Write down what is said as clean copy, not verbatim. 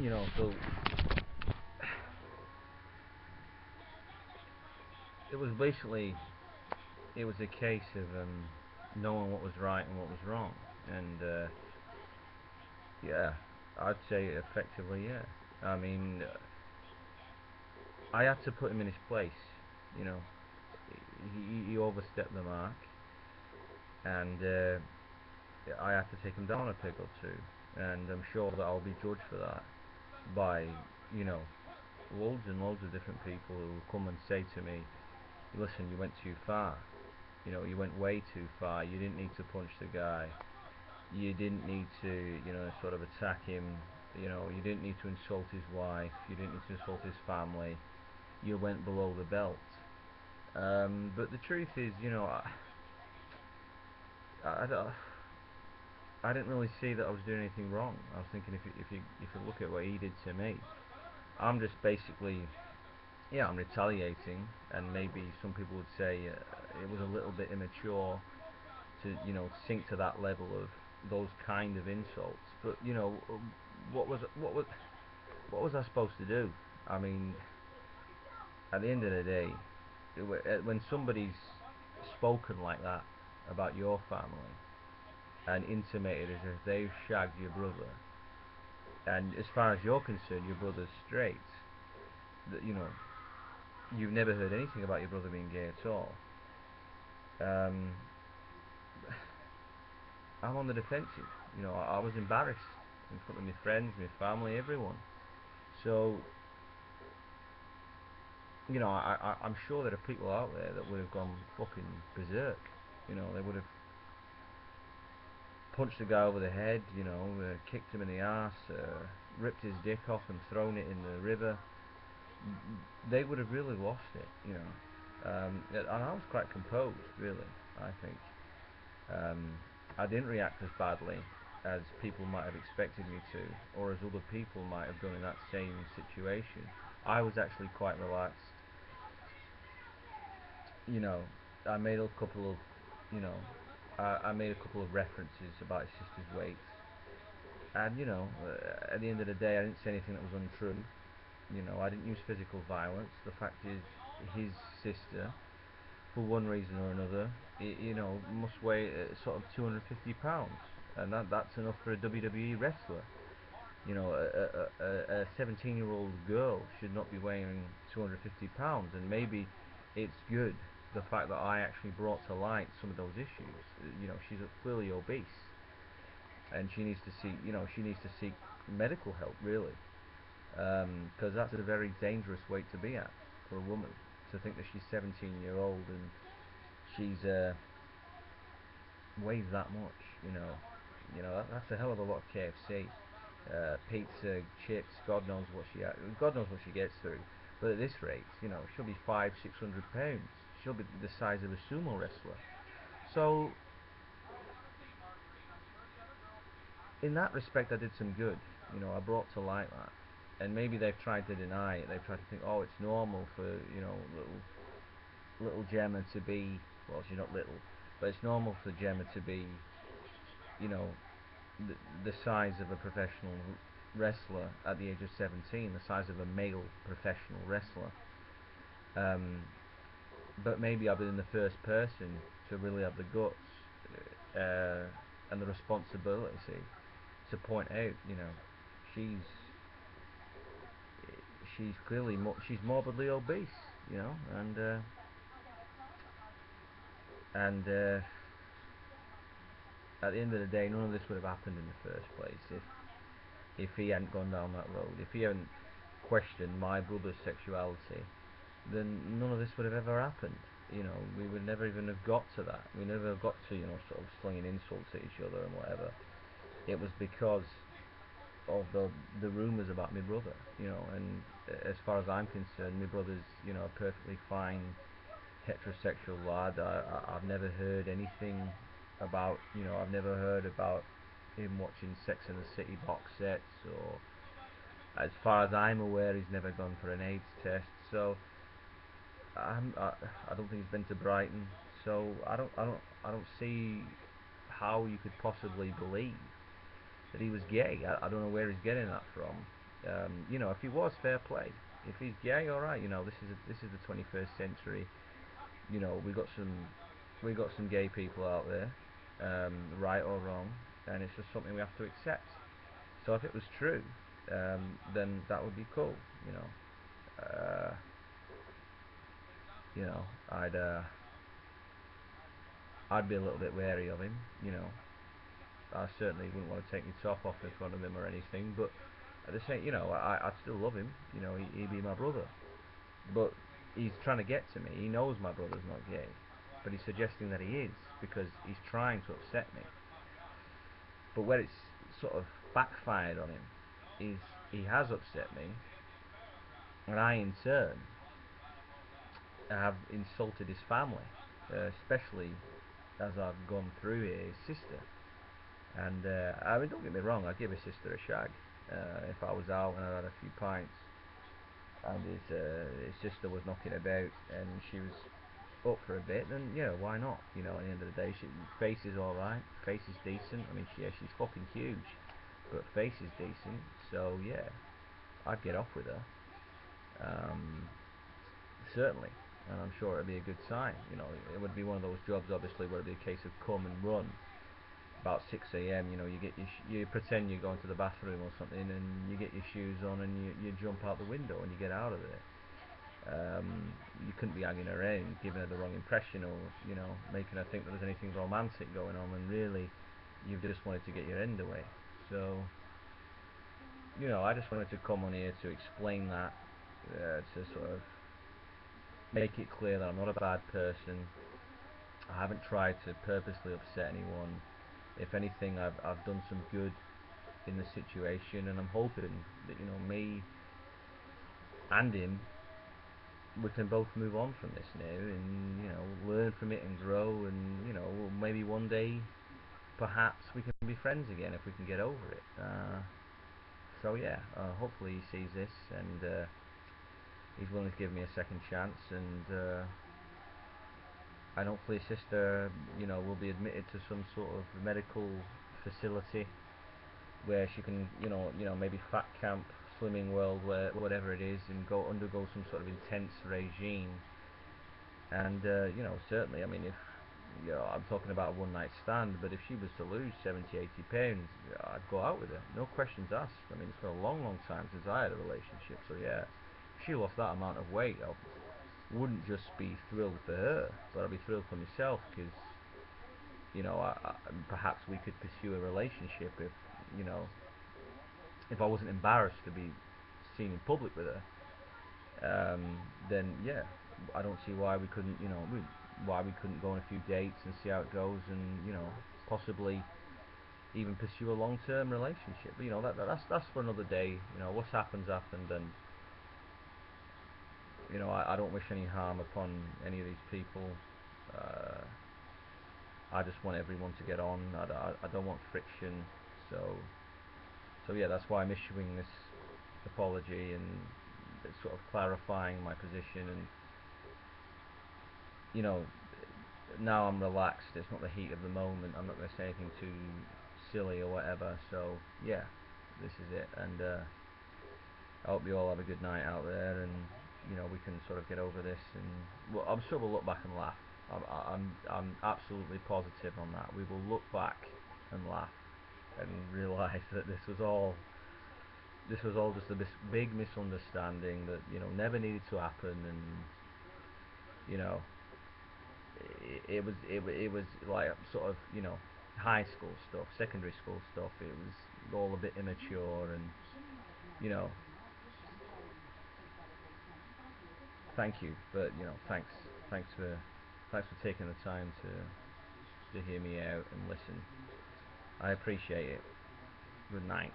So it was basically, it was a case of knowing what was right and what was wrong, and yeah, I'd say effectively, yeah. I mean, I had to put him in his place. You know, he overstepped the mark, and I had to take him down a peg or two, and I'm sure that I'll be judged for that by, you know, loads and loads of different people who will come and say to me, listen, you went too far. You went way too far. You didn't need to punch the guy. You didn't need to, sort of attack him. You didn't need to insult his wife. You didn't need to insult his family. You went below the belt. But the truth is, I, I didn't really see that I was doing anything wrong. I was thinking, if you look at what he did to me, I'm just basically, yeah, I'm retaliating, and maybe some people would say it was a little bit immature to, sink to that level of those kind of insults. But what was what was what was I supposed to do? I mean, at the end of the day, when somebody's spoken like that about your family and intimated as if they've shagged your brother, and as far as you're concerned, your brother's straight, that you've never heard anything about your brother being gay at all. Um, I'm on the defensive. I was embarrassed in front of my friends, my family, everyone. So, I'm sure there are people out there that would have gone fucking berserk. They would have punched the guy over the head, kicked him in the arse, ripped his dick off and thrown it in the river. They would have really lost it, and I was quite composed, really, I think. I didn't react as badly as people might have expected me to, or as other people might have done in that same situation. I was actually quite relaxed. You know, I made a couple of, you know, I made a couple of references about his sister's weight, and at the end of the day, I didn't say anything that was untrue. I didn't use physical violence. The fact is, his sister, for one reason or another, must weigh sort of 250 pounds, and that's enough for a WWE wrestler. A 17-year-old girl should not be weighing 250 pounds, and maybe it's good the fact that I actually brought to light some of those issues. She's clearly obese, and she needs to seek medical help, really, because that's a very dangerous weight to be at for a woman. To think that she's 17-year-old and she's weighs that much, that's a hell of a lot of KFC, pizza, chips. God knows what she gets through. But at this rate, she'll be 500-600 pounds. She'll be the size of a sumo wrestler. So, in that respect, I did some good. I brought to light that, and maybe they've tried to deny it. They've tried to think, oh, it's normal for little Gemma to be, well, she's not little, but it's normal for Gemma to be, you know, the size of a professional wrestler at the age of 17, the size of a male professional wrestler. But maybe I've been the first person to really have the guts and the responsibility to point out, she's she's clearly she's morbidly obese, and at the end of the day, none of this would have happened in the first place if he hadn't gone down that road. If he hadn't questioned my brother's sexuality, then none of this would have ever happened. We would never even have got to that. We never got to, sort of slinging insults at each other and whatever. It was because of the rumours about my brother, and as far as I'm concerned, my brother's, a perfectly fine heterosexual lad. I've never heard anything about, I've never heard about him watching Sex and the City box sets, or as far as I'm aware, he's never gone for an AIDS test. So I don't think he's been to Brighton. So I don't see how you could possibly believe that he was gay. I don't know where he's getting that from. You know, if he was, fair play. If he's gay, all right. You know, this is the 21st century. You know, we got some gay people out there, right or wrong, and it's just something we have to accept. So if it was true, then that would be cool. You know, you know, I'd be a little bit wary of him. You know, I certainly wouldn't want to take my top off in front of him or anything. But at the same, you know, I'd still love him. You know, he'd be my brother. But he's trying to get to me. He knows my brother's not gay, but he's suggesting that he is because he's trying to upset me. But where it's sort of backfired on him is he has upset me, and I in turn have insulted his family, especially as I've gone through here, his sister. And I mean, don't get me wrong, I'd give his sister a shag if I was out and I had a few pints, and his sister was knocking about, and she was up for a bit, then yeah, why not? You know, at the end of the day, face is alright, face is decent. I mean, yeah, she's fucking huge, but face is decent. So yeah, I'd get off with her, um, certainly, and I'm sure it'd be a good sign. You know, it would be one of those jobs, obviously, where it'd be a case of come and run. About 6 a.m. You know, you get you pretend you're going to the bathroom or something, and you get your shoes on, and you jump out the window, and you get out of there. You couldn't be hanging around, giving her the wrong impression, or you know, making her think that there's anything romantic going on, when really you've just wanted to get your end away. So, you know, I just wanted to come on here to explain that, to sort of make it clear that I'm not a bad person. I haven't tried to purposely upset anyone. If anything, I've done some good in the situation, and I'm hoping that, you know, me and him, we can both move on from this now, and you know, learn from it and grow, and you know, maybe one day perhaps we can be friends again if we can get over it. So yeah, hopefully he sees this, and he's willing to give me a second chance, and hopefully his sister, you know, will be admitted to some sort of medical facility where she can, maybe fat camp, slimming world, where whatever it is, and go undergo some sort of intense regime. And certainly, I mean, if I'm talking about a one night stand, but if she was to lose 70, 80 pounds, I'd go out with her, no questions asked. I mean, it's been a long, long time since I had a relationship, so yeah, if she lost that amount of weight, I wouldn't just be thrilled for her, but I'd be thrilled for myself, because perhaps we could pursue a relationship you know, if I wasn't embarrassed to be seen in public with her. Then yeah, I don't see why we couldn't, why we couldn't go on a few dates and see how it goes, and possibly even pursue a long-term relationship. But that's for another day. What's happened's happened, and I don't wish any harm upon any of these people. Uh, I just want everyone to get on. I don't want friction. So yeah, that's why I'm issuing this apology, and sort of clarifying my position, and you know now I'm relaxed. It's not the heat of the moment. I'm not going to say anything too silly or whatever. So yeah, this is it, and I hope you all have a good night out there, and we can sort of get over this, and well, I'm sure we'll look back and laugh. I'm absolutely positive on that. We will look back and laugh and realise that this was all just a big misunderstanding that never needed to happen, and you know it was like sort of high school stuff, secondary school stuff. It was all a bit immature, and you know thank you, but thanks for taking the time to hear me out and listen. I appreciate it. Good night.